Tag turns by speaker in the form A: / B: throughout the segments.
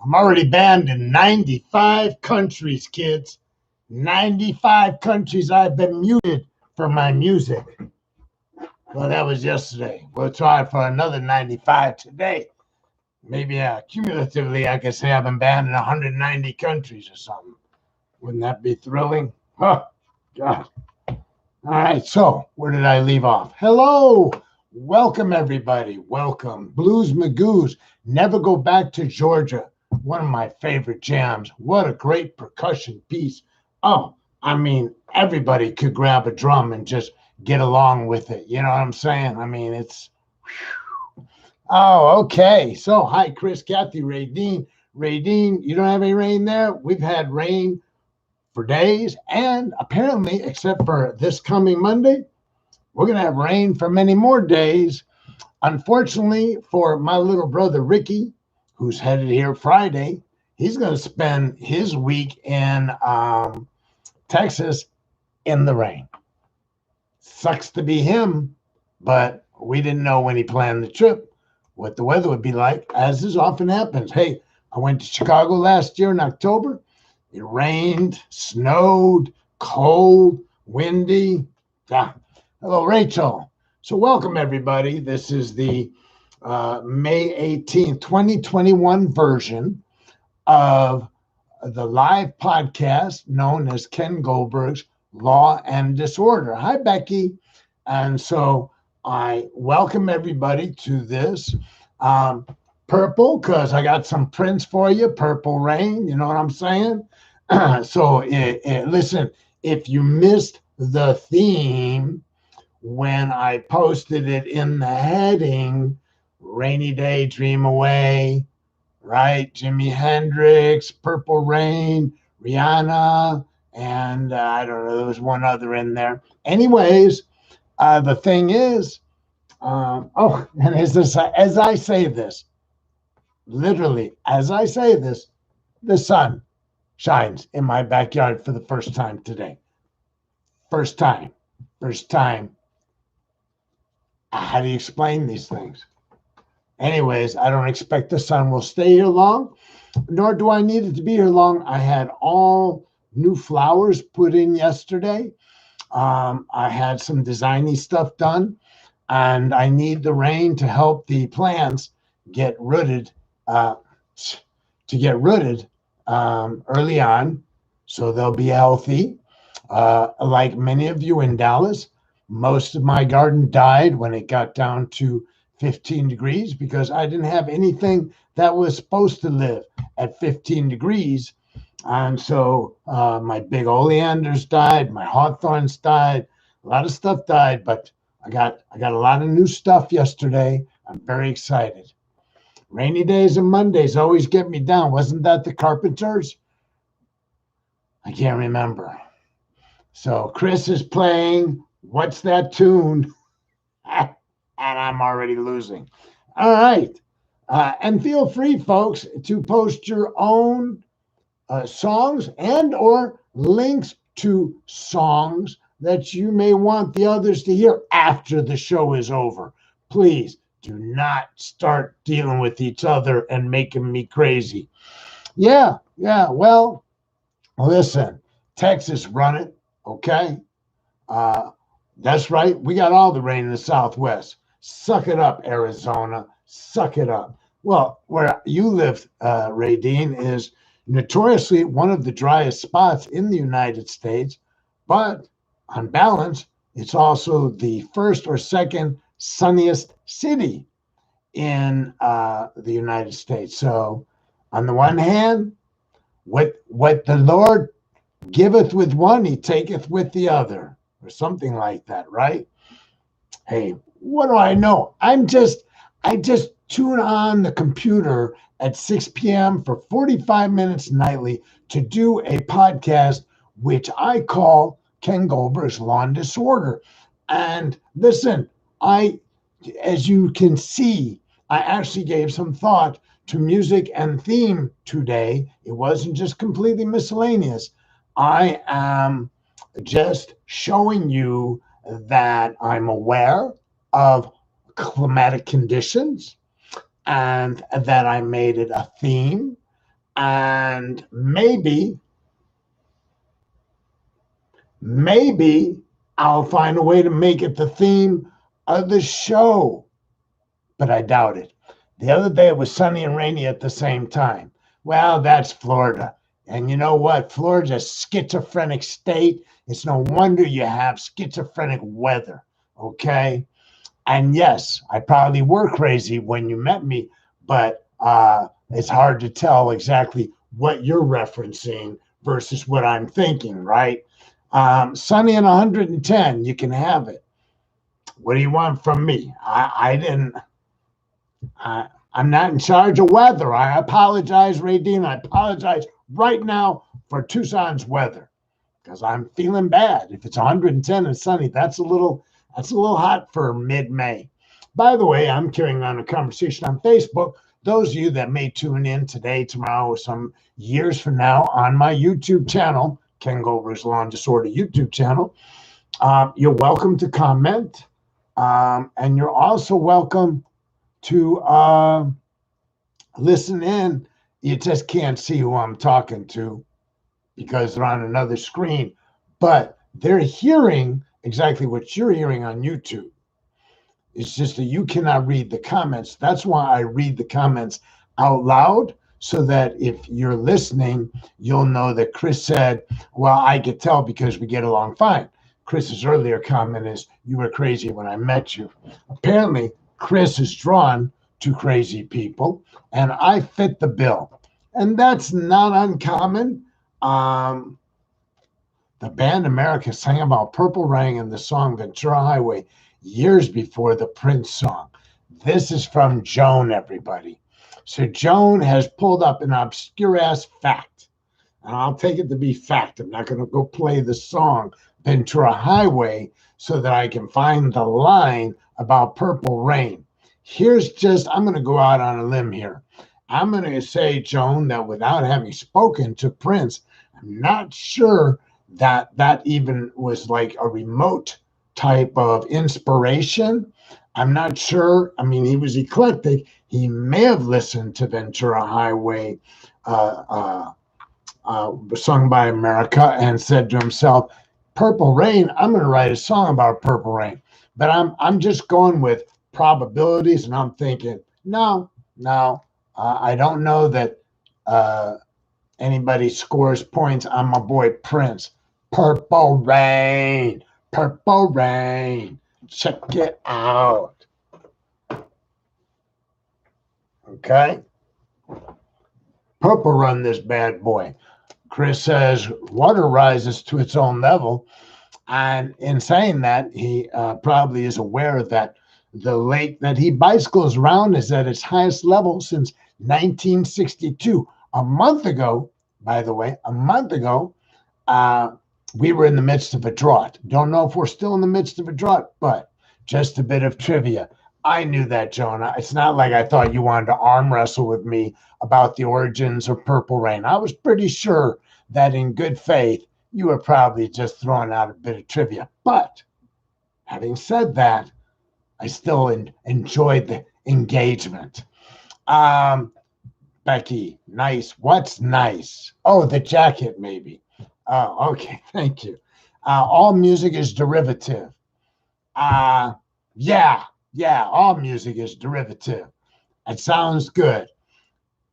A: I'm already banned in 95 countries, kids. 95 countries I've been muted for my music. Well, that was yesterday. We'll try for another 95 today. Maybe cumulatively, I could say I've been banned in 190 countries or something. Wouldn't that be thrilling? Oh, God. All right, so where did I leave off? Hello. Welcome, everybody. Welcome. Blues Magoos. Never Go Back to Georgia. One of my favorite jams. What a great percussion piece. Oh, I mean, everybody could grab a drum and just get along with it. You know what I'm saying? I mean, it's... Whew. Oh, okay. So, hi, Chris, Kathy, Radine. Radine, you don't have any rain there? We've had rain for days, and apparently, except for this coming Monday, we're going to have rain for many more days. Unfortunately, for my little brother, Ricky, who's headed here Friday, he's going to spend his week in Texas in the rain. Sucks to be him, but we didn't know when he planned the trip what the weather would be like, as is often happens. Hey, I went to Chicago last year in October. It rained, snowed, cold, windy. Yeah. Hello, Rachel. So welcome, everybody. This is the May 18th, 2021 version of the live podcast known as Ken Goldberg's Law and Disorder. Hi, Becky. And so I welcome everybody to this. Purple, because I got some prints for you. Purple Rain, you know what I'm saying? So listen, if you missed the theme when I posted it in the heading, Rainy Day, Dream Away, right? Jimi Hendrix, Purple Rain, Rihanna, and I don't know, there was one other in there. Anyways, the thing is, and as I say this, literally, as I say this, the sun shines in my backyard for the first time today. First time. How do you explain these things? Anyways, I don't expect the sun will stay here long, nor do I need it to be here long. I had all new flowers put in yesterday. I had some designy stuff done, and I need the rain to help the plants get rooted, early on, so they'll be healthy. Like many of you in Dallas, most of my garden died when it got down to 15 degrees because I didn't have anything that was supposed to live at 15 degrees. And so my big oleanders died, my hawthorns died, a lot of stuff died, but I got a lot of new stuff yesterday. I'm very excited. Rainy days and Mondays always get me down. Wasn't that the Carpenters? I can't remember. So Chris is playing What's That Tune? And I'm already losing. All right. And feel free, folks, to post your own songs and or links to songs that you may want the others to hear after the show is over. Please do not start dealing with each other and making me crazy. Yeah. Well, listen, Texas run it, okay? That's right. We got all the rain in the Southwest. Suck it up, Arizona. Suck it up. Well, where you live, Radine, is notoriously one of the driest spots in the United States, but on balance, it's also the first or second sunniest city in the United States. So, on the one hand, what the Lord giveth with one, he taketh with the other, or something like that, right? Hey, what do I know? I just tune on the computer at 6 p.m. for 45 minutes nightly to do a podcast, which I call Ken Goldberg's Lawn Disorder. And listen, as you can see, I actually gave some thought to music and theme today. It wasn't just completely miscellaneous. I am just showing you that I'm aware of climatic conditions and that I made it a theme. And maybe I'll find a way to make it the theme of the show, but I doubt it. The other day it was sunny and rainy at the same time. Well, that's Florida. And you know what? Florida's a schizophrenic state. It's no wonder you have schizophrenic weather. Okay. And yes, I probably were crazy when you met me, but it's hard to tell exactly what you're referencing versus what I'm thinking, right? Sunny and 110, you can have it. What do you want from me? I'm not in charge of weather. I apologize, Radine. I apologize right now for Tucson's weather because I'm feeling bad. If it's 110 and sunny, that's a little hot for mid-May. By the way, I'm carrying on a conversation on Facebook. Those of you that may tune in today, tomorrow, or some years from now on my YouTube channel, Ken Goldberg's Lawn Disorder YouTube channel, you're welcome to comment. And you're also welcome to listen in. You just can't see who I'm talking to because they're on another screen, but they're hearing exactly what you're hearing on YouTube. It's just that you cannot read the comments. That's why I read the comments out loud so that if you're listening, you'll know that Chris said, well, I could tell because we get along fine. Chris's earlier comment is, you were crazy when I met you. Apparently, Chris is drawn to crazy people, and I fit the bill. And that's not uncommon. The band America sang about Purple Rain in the song Ventura Highway years before the Prince song. This is from Joan, everybody. So Joan has pulled up an obscure-ass fact, and I'll take it to be fact. I'm not going to go play the song Ventura Highway so that I can find the line about Purple Rain. I'm going to go out on a limb here. I'm going to say, Joan, that without having spoken to Prince, I'm not sure that even was like a remote type of inspiration. I'm not sure. I mean, he was eclectic. He may have listened to Ventura Highway sung by America and said to himself, Purple Rain, I'm going to write a song about Purple Rain. But I'm just going with probabilities, and I'm thinking, no, I don't know that anybody scores points on my boy Prince. Purple Rain, check it out. Okay? Purple run this bad boy. Chris says water rises to its own level. And in saying that, he probably is aware that the lake that he bicycles around is at its highest level since 1962. A month ago, by the way, we were in the midst of a drought. Don't know if we're still in the midst of a drought, but just a bit of trivia. I knew that, Jonah. It's not like I thought you wanted to arm wrestle with me about the origins of Purple Rain. I was pretty sure that in good faith, you were probably just throwing out a bit of trivia. But having said that, I still enjoyed the engagement. Becky, nice. What's nice? Oh, the jacket, maybe. Oh, okay. Thank you. All music is derivative. Yeah, all music is derivative. It sounds good.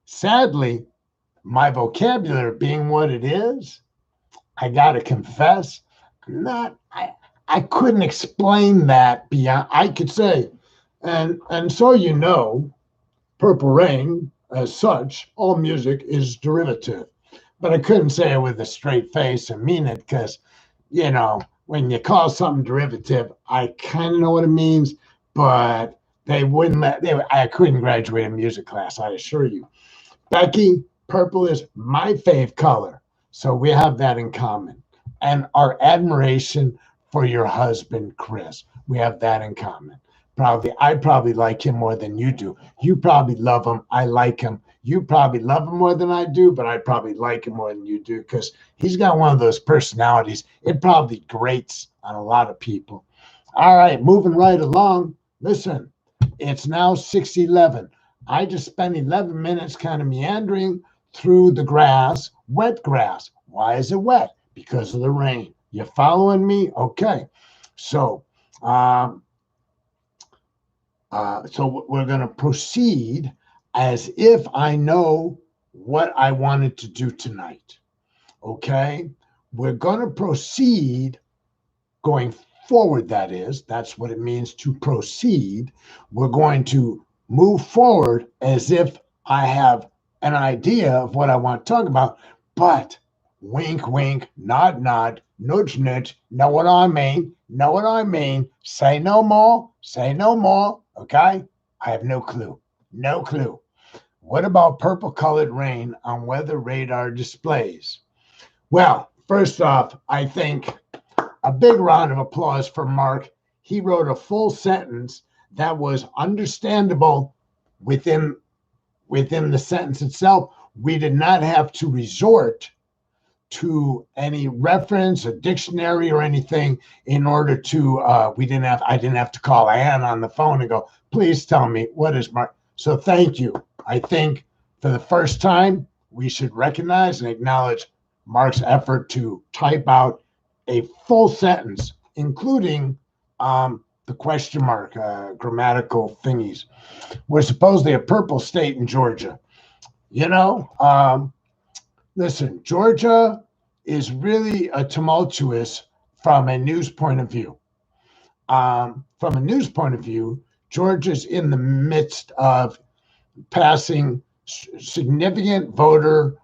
A: Sadly, my vocabulary being what it is, I got to confess, I couldn't explain that beyond. I could say And so you know, Purple Rain, as such, all music is derivative. But I couldn't say it with a straight face and mean it because, when you call something derivative, I kind of know what it means, but they wouldn't I couldn't graduate a music class, I assure you. Becky, purple is my fave color. So we have that in common. And our admiration for your husband, Chris, we have that in common. I probably like him more than you do. You probably love him. I like him. You probably love him more than I do, but I probably like him more than you do because he's got one of those personalities. It probably grates on a lot of people. All right, moving right along. Listen, it's now 6:11. I just spent 11 minutes kind of meandering through the grass, wet grass. Why is it wet? Because of the rain. You following me? Okay. So, um, so we're going to proceed as if I know what I wanted to do tonight. Okay. We're going to proceed going forward. That's what it means to proceed. We're going to move forward as if I have an idea of what I want to talk about, but wink, wink, nod, nod, nudge, nudge, know what I mean, know what I mean, say no more, okay? I have no clue, no clue. What about purple colored rain on weather radar displays? Well, first off, I think a big round of applause for Mark. He wrote a full sentence that was understandable within the sentence itself. We did not have to resort to any reference, a dictionary, or anything in order to. I didn't have to call Ann on the phone and go, please tell me what is Mark. So thank you. I think for the first time we should recognize and acknowledge Mark's effort to type out a full sentence, including the question mark, grammatical thingies. We're supposedly a purple state in Georgia. Listen, Georgia is really a tumultuous from a news point of view. From a news point of view, Georgia's in the midst of passing significant voter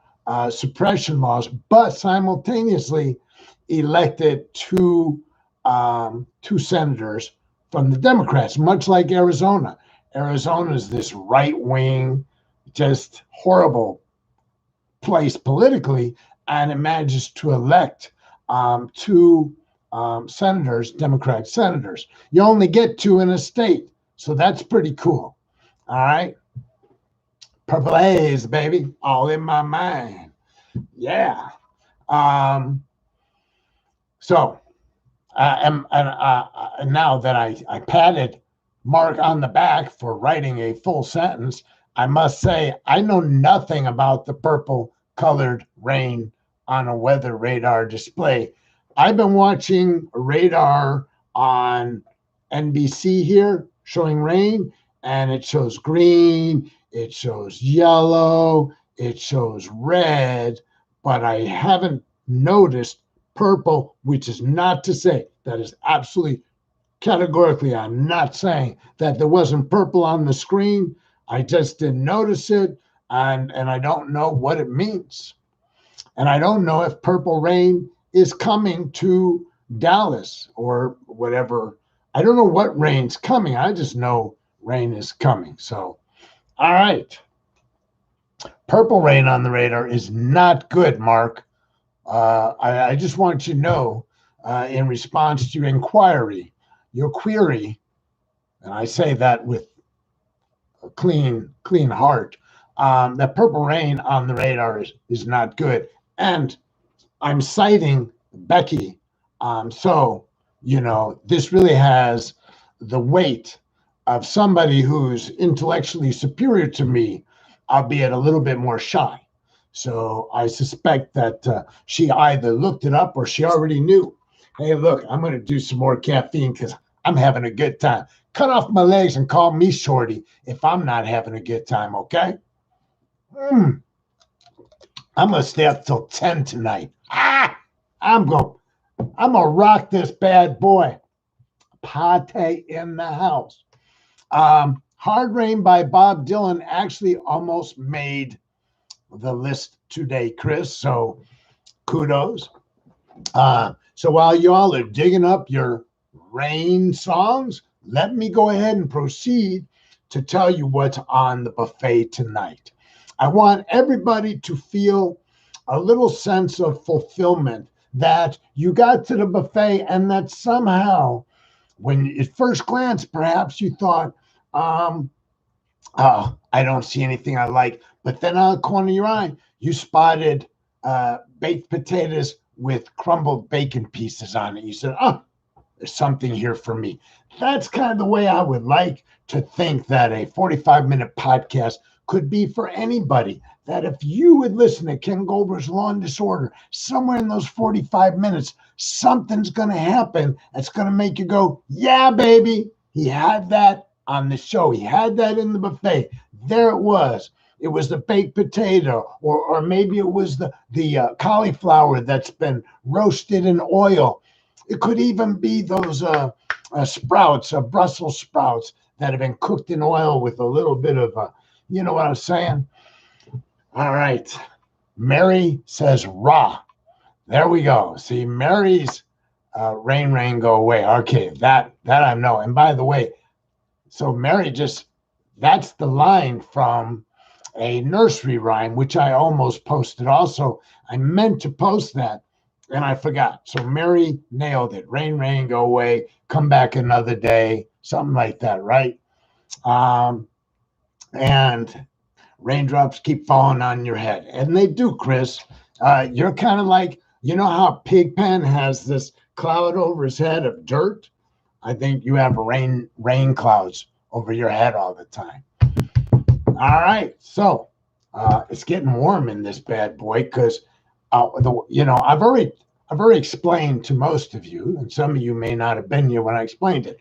A: suppression laws, but simultaneously elected two senators from the Democrats, much like Arizona. Arizona is this right-wing, just horrible place politically, and it manages to elect two senators, Democratic senators. You only get two in a state, so that's pretty cool. All right. Purple haze, baby, all in my mind. Yeah. So, and now that I patted Mark on the back for writing a full sentence, I must say I know nothing about the purple colored rain on a weather radar display. I've been watching radar on NBC here showing rain, and it shows green, it shows yellow, it shows red, but I haven't noticed purple, which is not to say, that is absolutely categorically, I'm not saying that there wasn't purple on the screen. I just didn't notice it, and I don't know what it means. And I don't know if purple rain is coming to Dallas or whatever. I don't know what rain's coming. I just know rain is coming. So, all right. Purple rain on the radar is not good, Mark. I just want you to know, in response to your inquiry, your query, and I say that with a clean heart, that purple rain on the radar is not good. And I'm citing Becky. So, this really has the weight of somebody who's intellectually superior to me, albeit a little bit more shy. So I suspect that she either looked it up or she already knew. Hey, look, I'm going to do some more caffeine because I'm having a good time. Cut off my legs and call me shorty if I'm not having a good time, okay? I'm going to stay up till 10 tonight. I'm going to rock this bad boy. Pate in the house. Hard Rain by Bob Dylan actually almost made the list today, Chris. So kudos. So while y'all are digging up your rain songs, let me go ahead and proceed to tell you what's on the buffet tonight. I want everybody to feel a little sense of fulfillment that you got to the buffet and that somehow, when at first glance, perhaps you thought, oh, I don't see anything I like. But then on the corner of your eye, you spotted baked potatoes with crumbled bacon pieces on it. You said, oh, there's something here for me. That's kind of the way I would like to think that a 45-minute podcast could be for anybody. That if you would listen to Ken Goldberg's Law and Disorder, somewhere in those 45 minutes, something's going to happen that's going to make you go, yeah, baby. He had that on the show. He had that in the buffet. There it was. It was the baked potato, or maybe it was the cauliflower that's been roasted in oil. It could even be those sprouts, Brussels sprouts that have been cooked in oil with a little bit of, you know what I'm saying? All right. Mary says raw. There we go. See, Mary's rain, go away. Okay, that I know. And by the way, so Mary that's the line from a nursery rhyme, which I almost posted also. I meant to post that and I forgot. So Mary nailed it. Rain, go away. Come back another day. Something like that, right? And raindrops keep falling on your head. And they do, Chris. You're kind of like, you know how Pigpen has this cloud over his head of dirt? I think you have rain clouds over your head all the time. All right. So it's getting warm in this bad boy because, I've already explained to most of you, and some of you may not have been here when I explained it.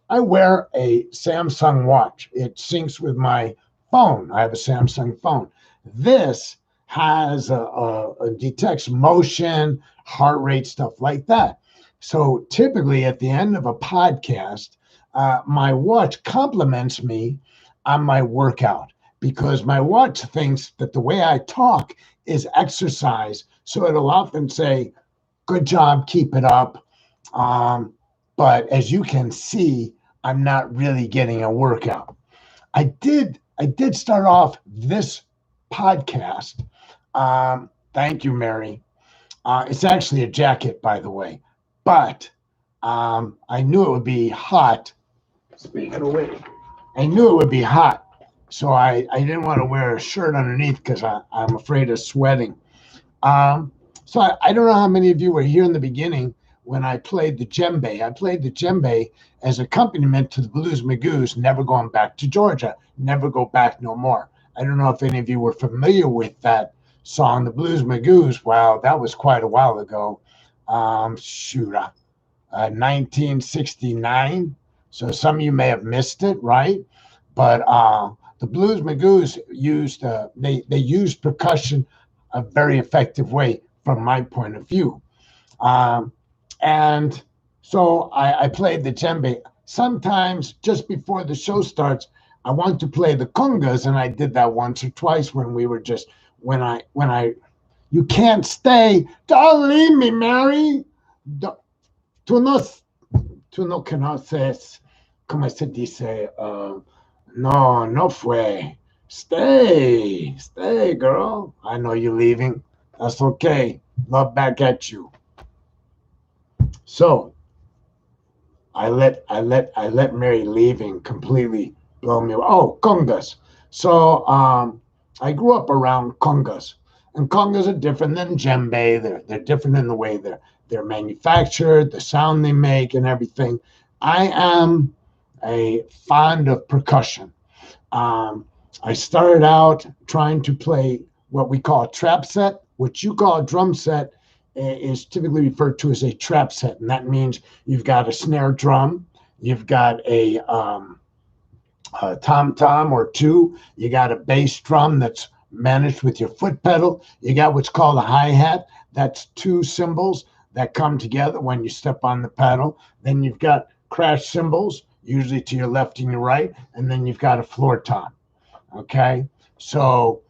A: I wear a Samsung watch. It syncs with my phone. I have a Samsung phone. This has detects motion, heart rate, stuff like that. So typically at the end of a podcast, my watch compliments me on my workout because my watch thinks that the way I talk is exercise. So it'll often say, good job, keep it up. But as you can see, I'm not really getting a workout. I did start off this podcast. Thank you, Mary. It's actually a jacket, by the way. But I knew it would be hot. Speaking of which, I knew it would be hot. So I didn't want to wear a shirt underneath because I'm afraid of sweating. So I don't know how many of you were here in the beginning when I played the djembe. I played the djembe as accompaniment to the Blues Magoos, Never Going Back to Georgia, Never Go Back No More. I don't know if any of you were familiar with that song, the Blues Magoos. Wow, that was quite a while ago. 1969. So some of you may have missed it, right? But the Blues Magoos used they used percussion a very effective way from my point of view. And so I played the djembe. Sometimes just before the show starts, I want to play the congas, and I did that once or twice when we were just you can't stay. Don't leave me, Mary. Tú no conoces, ¿cómo se dice? No fue. Stay, girl. I know you're leaving. That's okay. Love back at you. So I let Mary leaving completely blow me away. Oh, congas. So I grew up around congas, and congas are different than djembe. They're different in the way they're manufactured, the sound they make, and everything. I am a fond of percussion. I started out trying to play what we call a trap set, which you call a drum set is typically referred to as a trap set. And that means you've got a snare drum, you've got a tom-tom or two, you got a bass drum that's managed with your foot pedal, you got what's called a hi-hat, that's two cymbals that come together when you step on the pedal. Then you've got crash cymbals, usually to your left and your right, and then you've got a floor tom. Okay, so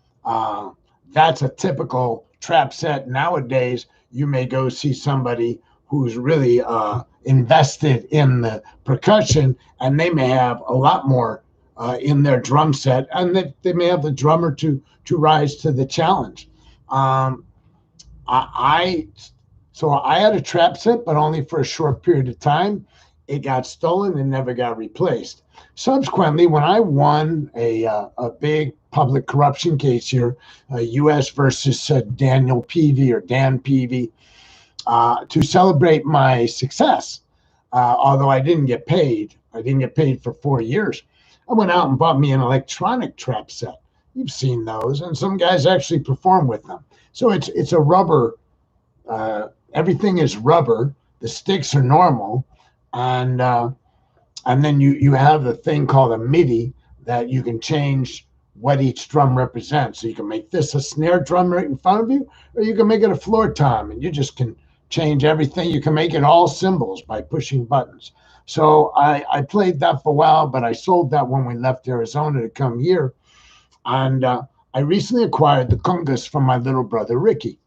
A: that's a typical trap set. Nowadays, you may go see somebody who's really invested in the percussion, and they may have a lot more in their drum set, and they may have the drummer to rise to the challenge. Um, I so I had a trap set, but only for a short period of time. It got stolen and never got replaced. Subsequently, when I won a big public corruption case here, U.S. versus Daniel Peavy or Dan Peavy, to celebrate my success, although I didn't get paid. I didn't get paid for 4 years. I went out and bought me an electronic trap set. You've seen those, and some guys actually perform with them. So it's a rubber. Everything is rubber. The sticks are normal, and then you have the thing called a MIDI that you can change what each drum represents. So you can make this a snare drum right in front of you, or you can make it a floor tom, and you just can change everything. You can make it all cymbals by pushing buttons. So I played that for a while, but I sold that when we left Arizona to come here. And I recently acquired the congas from my little brother, Ricky.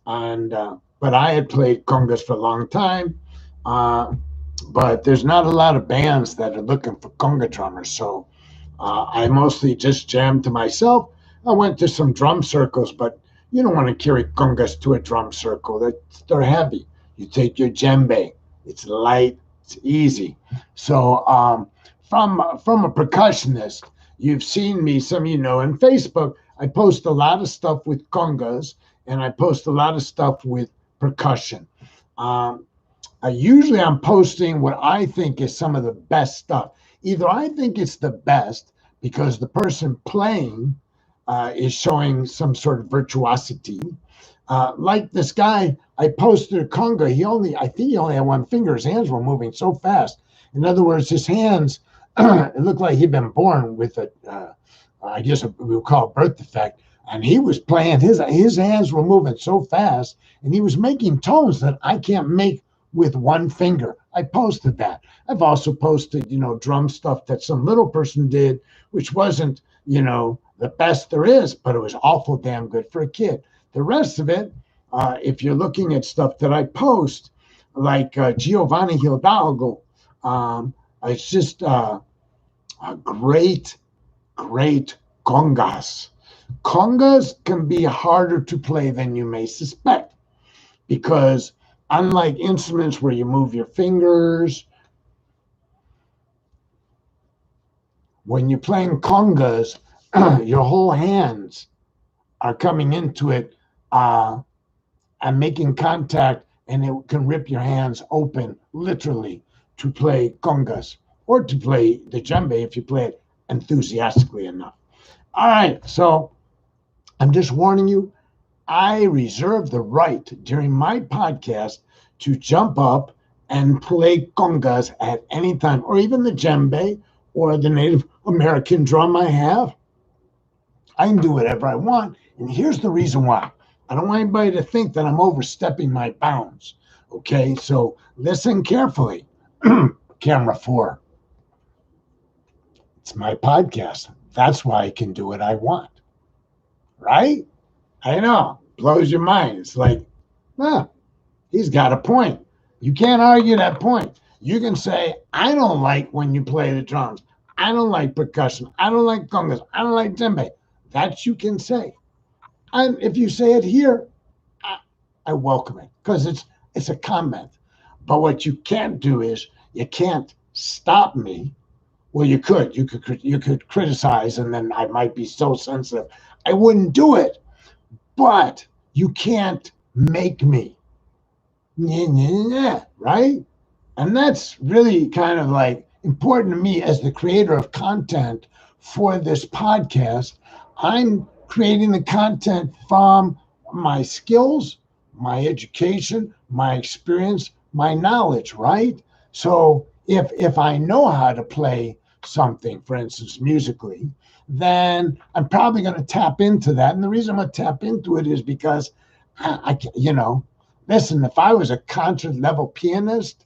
A: And but I had played congas for a long time. But there's not a lot of bands that are looking for conga drummers. So I mostly just jammed to myself. I went to some drum circles, but you don't want to carry congas to a drum circle. They're heavy. You take your djembe. It's light. It's easy. So from a percussionist, you've seen me, some of you know, on Facebook, I post a lot of stuff with congas, and I post a lot of stuff with percussion. Usually I'm posting what I think is some of the best stuff. Either I think it's the best because the person playing is showing some sort of virtuosity. Like this guy, I posted a conga. I think he only had one finger. His hands were moving so fast. In other words, his hands, it looked like he'd been born with I guess we would call it birth defect. And he was playing, his hands were moving so fast, and he was making tones that I can't make with one finger. I posted that. I've also posted, drum stuff that some little person did, which wasn't, the best there is, but it was awful damn good for a kid. The rest of it, if you're looking at stuff that I post, like Giovanni Hidalgo, it's just a great congas. Congas can be harder to play than you may suspect, because unlike instruments where you move your fingers, when you're playing congas, your whole hands are coming into it and making contact, and it can rip your hands open, literally, to play congas or to play the djembe if you play it enthusiastically enough. All right, so I'm just warning you, I reserve the right during my podcast to jump up and play congas at any time, or even the djembe or the Native American drum I have. I can do whatever I want. And here's the reason why. I don't want anybody to think that I'm overstepping my bounds. Okay, so listen carefully. Camera 4. It's my podcast. That's why I can do what I want. Right? I know. Blows your mind. It's like, he's got a point. You can't argue that point. You can say, I don't like when you play the drums. I don't like percussion. I don't like congas. I don't like djembe. That you can say. And if you say it here, I welcome it, because it's a comment. But what you can't do is you can't stop me. Well, you could criticize, and then I might be so sensitive I wouldn't do it. But you can't make me. Right? And that's really kind of like important to me as the creator of content for this podcast. I'm creating the content from my skills, my education, my experience, my knowledge, right? So if I know how to play something, for instance, musically, then I'm probably going to tap into that. And the reason I'm going to tap into it is because listen, if I was a concert level pianist,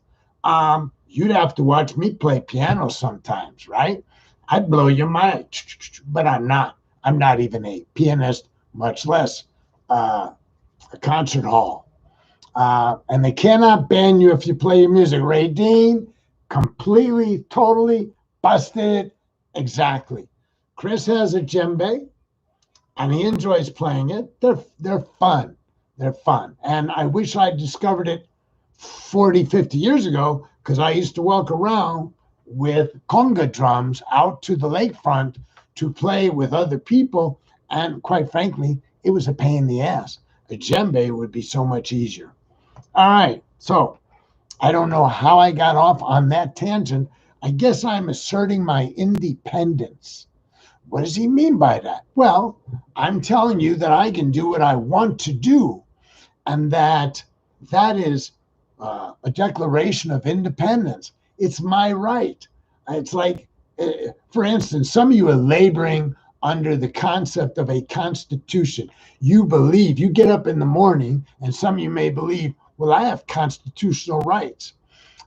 A: You'd have to watch me play piano sometimes, right? I'd blow your mind, but I'm not. I'm not even a pianist, much less a concert hall. And they cannot ban you if you play your music. Ray Dean, completely, totally busted it. Exactly. Chris has a djembe, and he enjoys playing it. They're fun. They're fun. And I wish I discovered it 40, 50 years ago, because I used to walk around with conga drums out to the lakefront to play with other people. And quite frankly, it was a pain in the ass. A djembe would be so much easier. All right. So I don't know how I got off on that tangent. I guess I'm asserting my independence. What does he mean by that? Well, I'm telling you that I can do what I want to do, and that is a declaration of independence. It's my right. It's like, for instance, some of you are laboring under the concept of a constitution. You believe, you get up in the morning, and some of you may believe, well, I have constitutional rights.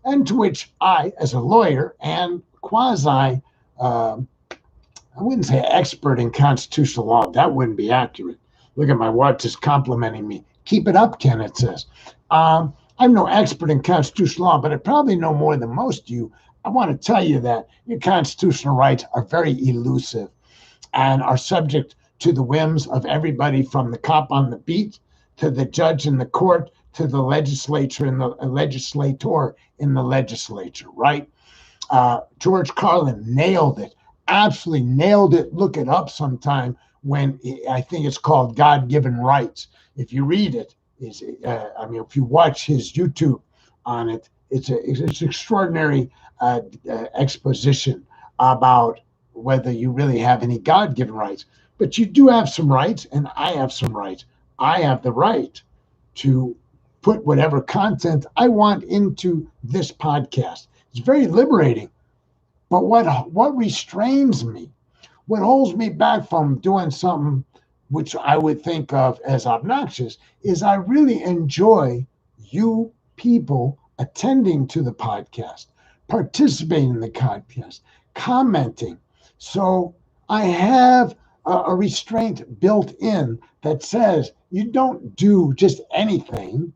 A: And to which I, as a lawyer and quasi, I wouldn't say expert in constitutional law. That wouldn't be accurate. Look at my watch is complimenting me. Keep it up, Ken, it says. I'm no expert in constitutional law, but I probably know more than most of you. I want to tell you that your constitutional rights are very elusive and are subject to the whims of everybody from the cop on the beat to the judge in the court to the legislature and the legislator in the legislature, right? George Carlin nailed it. Absolutely nailed it. Look it up sometime when I think it's called God-Given Rights. If you read it, if you watch his YouTube on it, it's extraordinary exposition about whether you really have any God-given rights. But you do have some rights, and I have some rights. I have the right to put whatever content I want into this podcast. It's very liberating. But what restrains me, what holds me back from doing something which I would think of as obnoxious, is I really enjoy you people attending to the podcast, participating in the podcast, commenting. So I have a restraint built in that says you don't do just anything,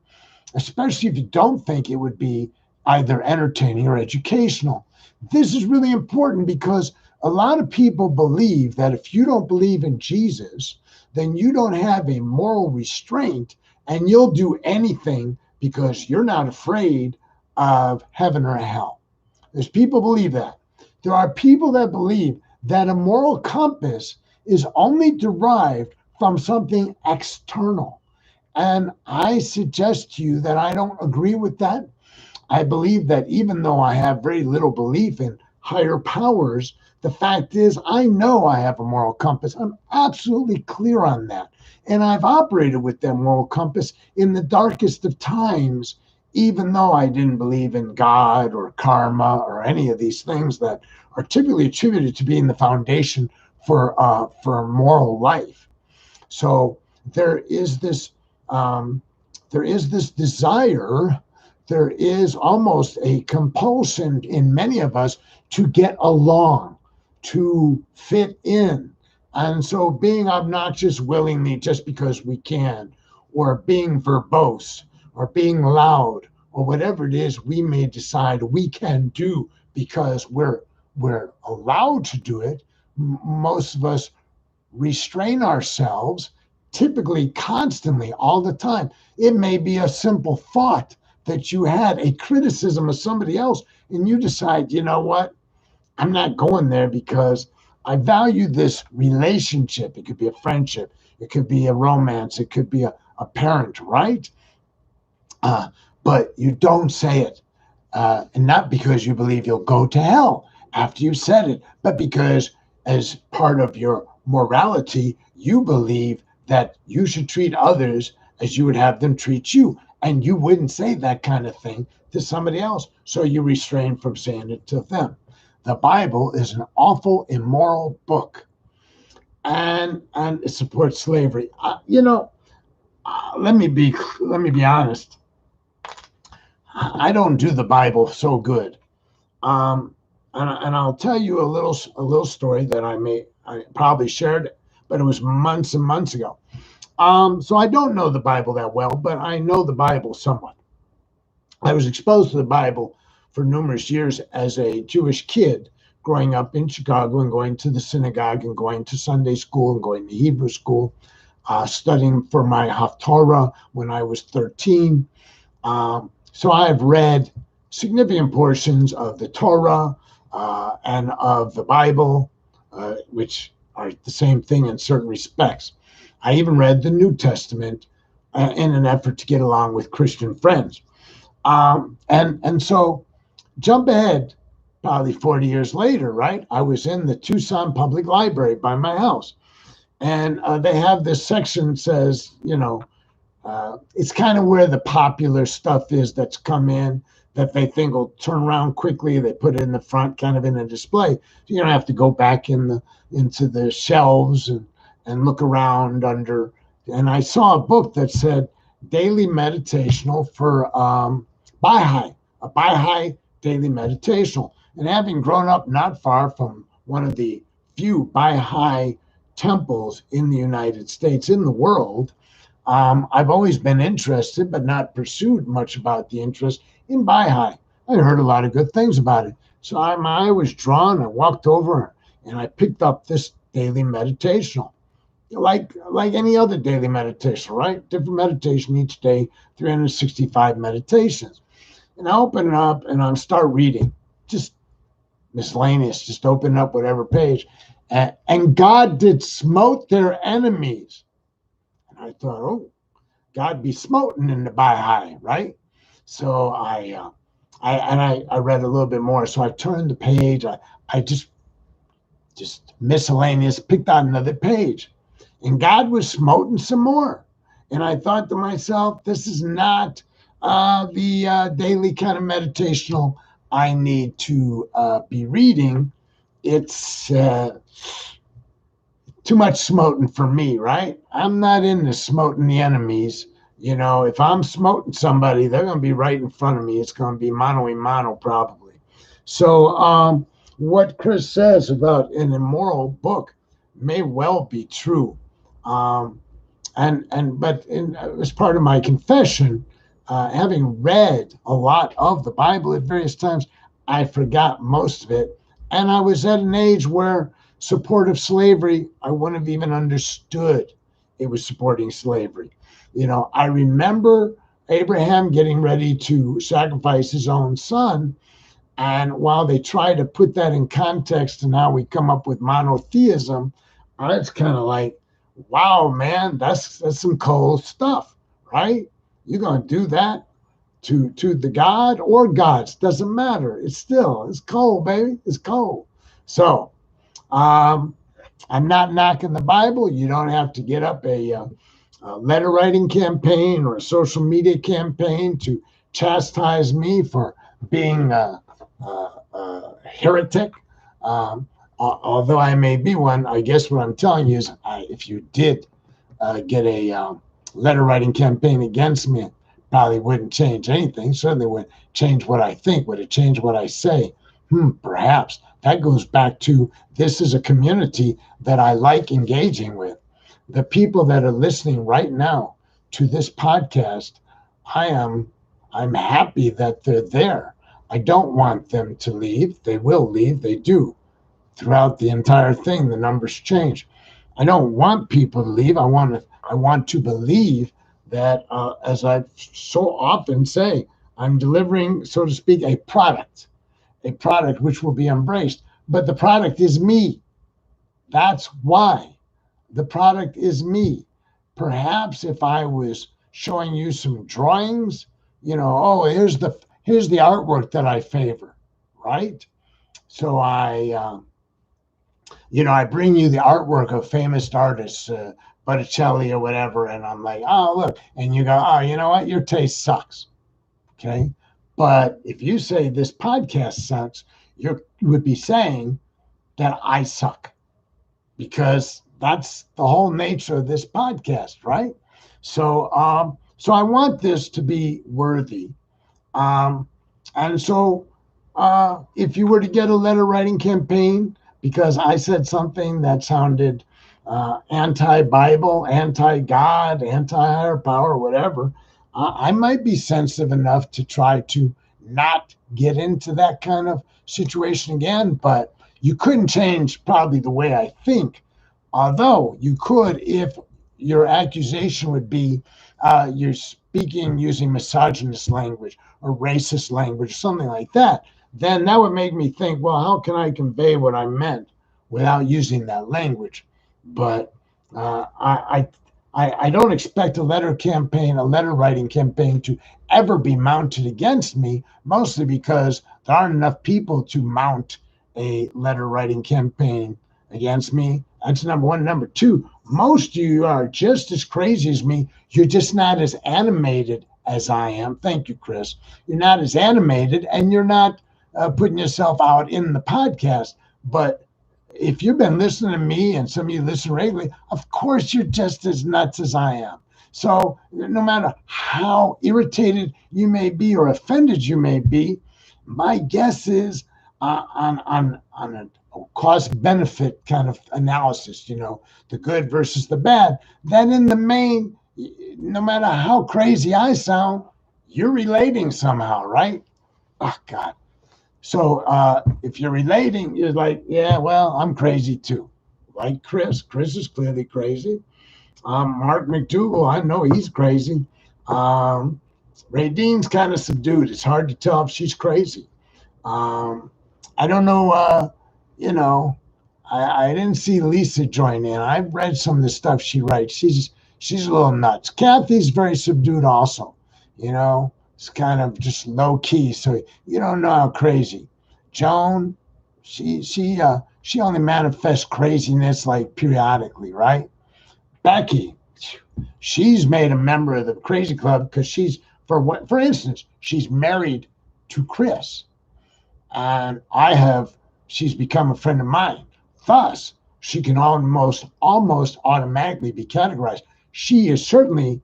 A: especially if you don't think it would be either entertaining or educational. This is really important because a lot of people believe that if you don't believe in Jesus, then you don't have a moral restraint and you'll do anything because you're not afraid of heaven or hell. There's people believe that. There are people that believe that a moral compass is only derived from something external. And I suggest to you that I don't agree with that. I believe that even though I have very little belief in higher powers, the fact is I know I have a moral compass. I'm absolutely clear on that. And I've operated with that moral compass in the darkest of times, even though I didn't believe in God or karma or any of these things that are typically attributed to being the foundation for moral life. So there is this desire. There is almost a compulsion in many of us to get along, to fit in. And so being obnoxious willingly just because we can, or being verbose, or being loud, or whatever it is we may decide we can do because we're allowed to do it, most of us restrain ourselves, typically constantly, all the time. It may be a simple thought that you had, a criticism of somebody else, and you decide, you know what? I'm not going there because I value this relationship. It could be a friendship. It could be a romance. It could be a parent, right? But you don't say it. And not because you believe you'll go to hell after you've said it, but because as part of your morality, you believe that you should treat others as you would have them treat you. And you wouldn't say that kind of thing to somebody else. So you restrain from saying it to them. The Bible is an awful, immoral book. And it supports slavery. Let me be honest. I don't do the Bible so good. And I'll tell you a little story that I probably shared, but it was months and months ago. So I don't know the Bible that well, but I know the Bible somewhat. I was exposed to the Bible for numerous years as a Jewish kid, growing up in Chicago and going to the synagogue and going to Sunday school and going to Hebrew school, studying for my Haftarah when I was 13. So I've read significant portions of the Torah and of the Bible, which are the same thing in certain respects. I even read the New Testament in an effort to get along with Christian friends. And so jump ahead probably 40 years later, right? I was in the Tucson Public Library by my house. And they have this section that says, it's kind of where the popular stuff is that's come in that they think will turn around quickly. They put it in the front, kind of in a display. So you don't have to go back into the shelves and look around under. And I saw a book that said Daily Meditational for Baha'i, a Baha'i Daily Meditational. And having grown up not far from one of the few Baha'i temples in the United States, in the world, I've always been interested, but not pursued much about the interest in Baha'i. I heard a lot of good things about it. So I was drawn. I walked over and I picked up this daily meditational, like any other daily meditation, right? Different meditation each day, 365 meditations. And I open it up and I start reading, just miscellaneous, just open up whatever page. And God did smote their enemies. And I thought, oh, God be smoten in the Baha'i, right? So I read a little bit more. So I turned the page. I just miscellaneous, picked out another page. And God was smoting some more. And I thought to myself, this is not the daily kind of meditational I need to be reading. It's too much smoting for me, right? I'm not into smoting the enemies. If I'm smoting somebody, they're going to be right in front of me. It's going to be mano a mano probably. So what Chris says about an immoral book may well be true. But as part of my confession, having read a lot of the Bible at various times, I forgot most of it. And I was at an age where support of slavery, I wouldn't have even understood it was supporting slavery. I remember Abraham getting ready to sacrifice his own son. And while they try to put that in context and how we come up with monotheism, it's kind of like, wow, man, that's some cold stuff, right? You're going to do that to the God or gods, doesn't matter. It's cold, baby. It's cold. So I'm not knocking the Bible. You don't have to get up a letter writing campaign or a social media campaign to chastise me for being a heretic. Although I may be one, I guess what I'm telling you is if you did get a letter writing campaign against me, it probably wouldn't change anything. Certainly wouldn't change what I think. Would it change what I say? Perhaps. That goes back to this is a community that I like engaging with. The people that are listening right now to this podcast, I'm happy that they're there. I don't want them to leave. They will leave. They do. Throughout the entire thing, the numbers change. I don't want people to leave. I want to believe that, as I so often say, I'm delivering, so to speak, a product which will be embraced. But the product is me. That's why. The product is me. Perhaps if I was showing you some drawings, here's the artwork that I favor, right? So I bring you the artwork of famous artists, Botticelli or whatever, and I'm like, oh, look. And you go, oh, you know what? Your taste sucks. Okay. But if you say this podcast sucks, you would be saying that I suck, because that's the whole nature of this podcast, right? So I want this to be worthy. And so If you were to get a letter writing campaign because I said something that sounded anti-Bible, anti-God, anti-higher power, whatever, I might be sensitive enough to try to not get into that kind of situation again. But you couldn't change probably the way I think. Although you could, if your accusation would be you're speaking using misogynist language or racist language, or something like that, then that would make me think, well, how can I convey what I meant without using that language? But I don't expect a letter writing campaign to ever be mounted against me, mostly because there aren't enough people to mount a letter writing campaign against me. That's number one. Number two, most of you are just as crazy as me. You're just not as animated as I am. Thank you, Chris. You're not as animated, and you're not putting yourself out in the podcast. But if you've been listening to me, and some of you listen regularly, of course you're just as nuts as I am. So no matter how irritated you may be or offended you may be, my guess is on a cost benefit kind of analysis, the good versus the bad, then in the main, no matter how crazy I sound, you're relating somehow, right? Oh, God. So if you're relating, you're like, yeah, well, I'm crazy too. Like Chris. Chris is clearly crazy. Mark McDougall, I know he's crazy. Um, Radine's kind of subdued. It's hard to tell if she's crazy. I don't know, you know, I didn't see Lisa join in. I've read some of the stuff she writes. She's a little nuts. Kathy's very subdued also. It's kind of just low key, so you don't know how crazy. Joan, she only manifests craziness like periodically, right? Becky, she's made a member of the Crazy Club because for instance, she's married to Chris, and she's become a friend of mine. Thus, she can almost automatically be categorized. She is certainly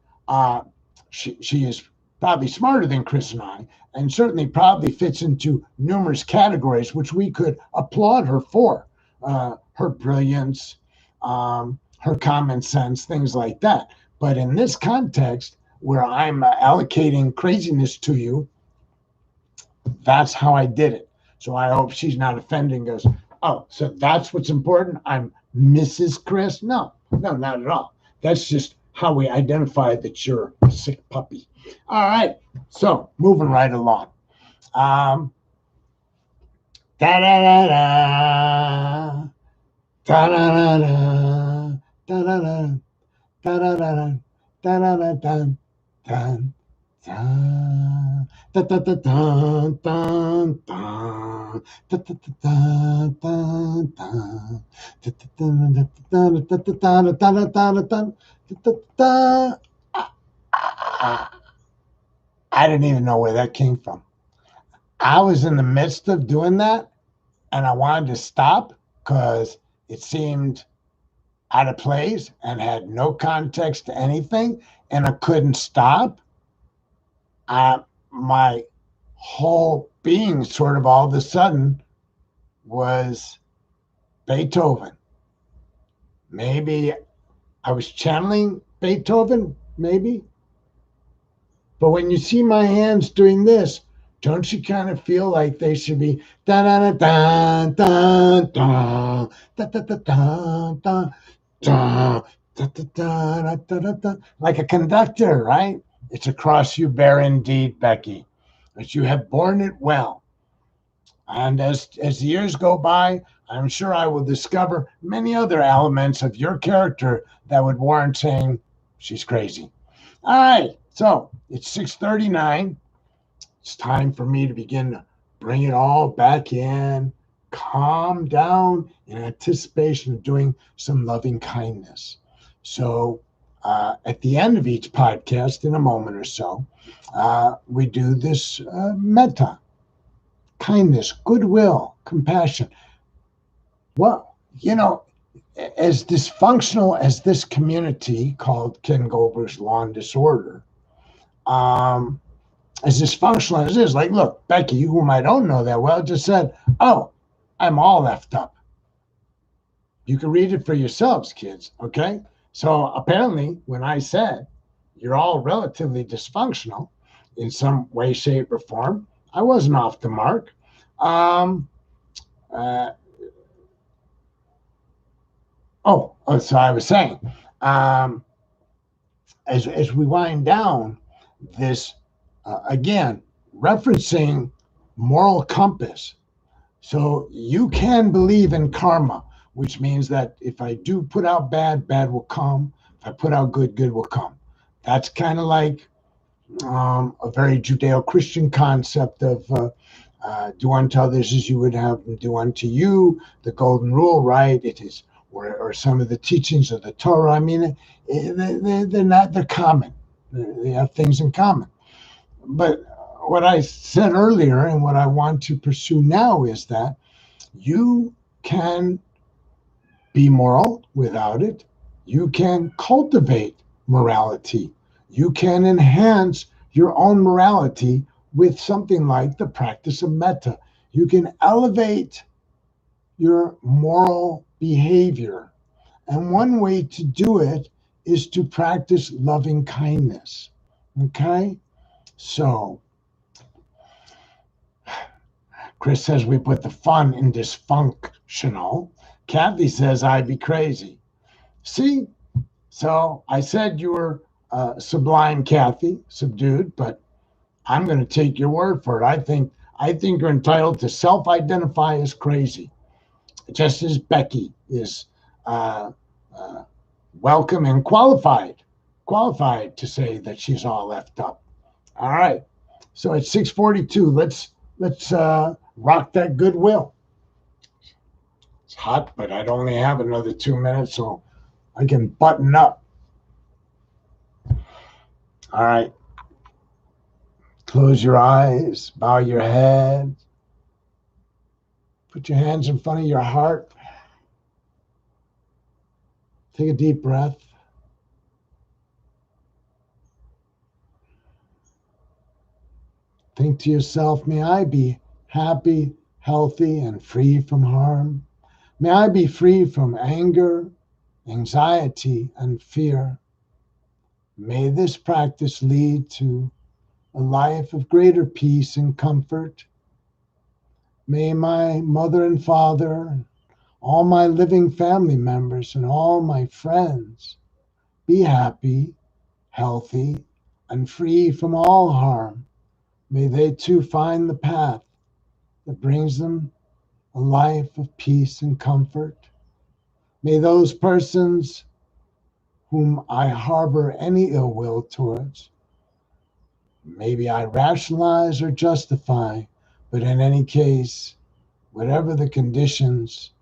A: she is probably smarter than Chris and I, and certainly probably fits into numerous categories, which we could applaud her for. Her brilliance, her common sense, things like that. But in this context, where I'm allocating craziness to you, that's how I did it. So I hope she's not offended and goes, oh, so that's what's important? I'm Mrs. Chris? No, not at all. That's just how we identify that you're a sick puppy. All right, so moving right along. Da da da da da da da da da da da da da da da da da da. Da da da da da da da da da da. I didn't even know where that came from. I was in the midst of doing that, and I wanted to stop because it seemed out of place and had no context to anything, and I couldn't stop. My whole being sort of all of a sudden was Beethoven. Maybe I was channeling Beethoven, maybe. But when you see my hands doing this, don't you kind of feel like they should be da da da da da da da da da da da da da da da, like a conductor, right? It's a cross you bear indeed, Becky, but you have borne it well. And as the years go by, I'm sure I will discover many other elements of your character that would warrant saying she's crazy. All right, so it's 6:39. It's time for me to begin to bring it all back in, calm down in anticipation of doing some loving kindness. So at the end of each podcast, in a moment or so, we do this metta, kindness, goodwill, compassion. Well, as dysfunctional as this community called Ken Goldberg's Lawn Disorder, as dysfunctional as it is. Like, look, Becky, whom I don't know that well, just said, "Oh, I'm all effed up." You can read it for yourselves, kids. Okay. So apparently, when I said you're all relatively dysfunctional in some way, shape, or form, I wasn't off the mark. Um, uh, so I was saying, um, as we wind down this, again, referencing moral compass. So you can believe in karma, which means that if I do put out bad, bad will come. If I put out good, good will come. That's kind of like a very Judeo-Christian concept of do unto others as you would have them do unto you, the golden rule, right? It is, or some of the teachings of the Torah. I mean, they're common. They have things in common. But what I said earlier and what I want to pursue now is that you can be moral without it. You can cultivate morality. You can enhance your own morality with something like the practice of metta. You can elevate your moral behavior. And one way to do it is to practice loving kindness. Okay? So, Chris says we put the fun in dysfunctional. Kathy says I'd be crazy. See? So I said you were sublime, Kathy, subdued, but I'm going to take your word for it. I think you're entitled to self-identify as crazy, just as Becky is uh, uh, welcome and qualified to say that she's all left up. All right. So at 6:42, let's rock that goodwill. It's hot, but I'd only have another 2 minutes, so I can button up. All right. Close your eyes, bow your head, put your hands in front of your heart. Take a deep breath. Think to yourself, may I be happy, healthy, and free from harm. May I be free from anger, anxiety, and fear. May this practice lead to a life of greater peace and comfort. May my mother and father, all my living family members, and all my friends be happy, healthy, and free from all harm. May they too find the path that brings them a life of peace and comfort. May those persons whom I harbor any ill will towards, maybe I rationalize or justify, but in any case, whatever the conditions,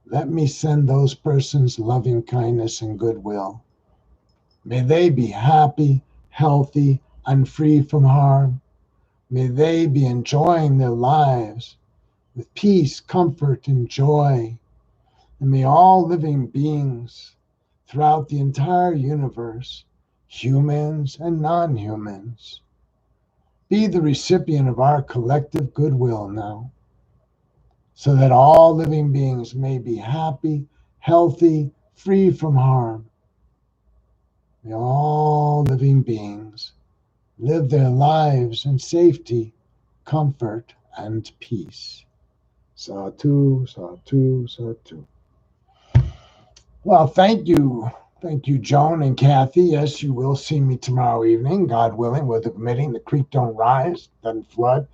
A: let me send those persons loving kindness and goodwill. May they be happy, healthy, and free from harm. May they be enjoying their lives with peace, comfort, and joy. And may all living beings throughout the entire universe, humans and non-humans, be the recipient of our collective goodwill now, so that all living beings may be happy, healthy, free from harm. May all living beings live their lives in safety, comfort, and peace. Satu, Satu, Satu. Well, thank you. Thank you, Joan and Kathy. Yes, you will see me tomorrow evening, God willing, weather permitting. The creek don't rise, doesn't flood.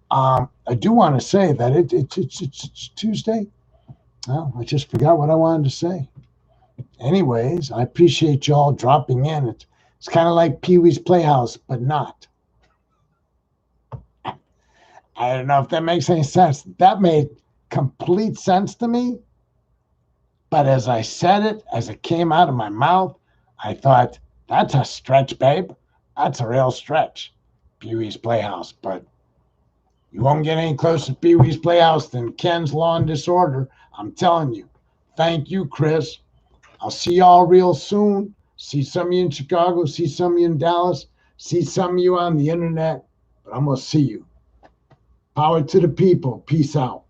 A: I do want to say that it's Tuesday. Oh, I just forgot what I wanted to say. Anyways, I appreciate y'all dropping in. It's kind of like Pee-wee's Playhouse, but not. I don't know if that makes any sense. That made complete sense to me. But as I said it, as it came out of my mouth, I thought, that's a stretch, babe. That's a real stretch. Pee-wee's Playhouse. But you won't get any closer to Pee-wee's Playhouse than Ken's Law and Disorder. I'm telling you. Thank you, Chris. I'll see y'all real soon. See some of you in Chicago. See some of you in Dallas. See some of you on the internet. but I'm going to see you. Power to the people. Peace out.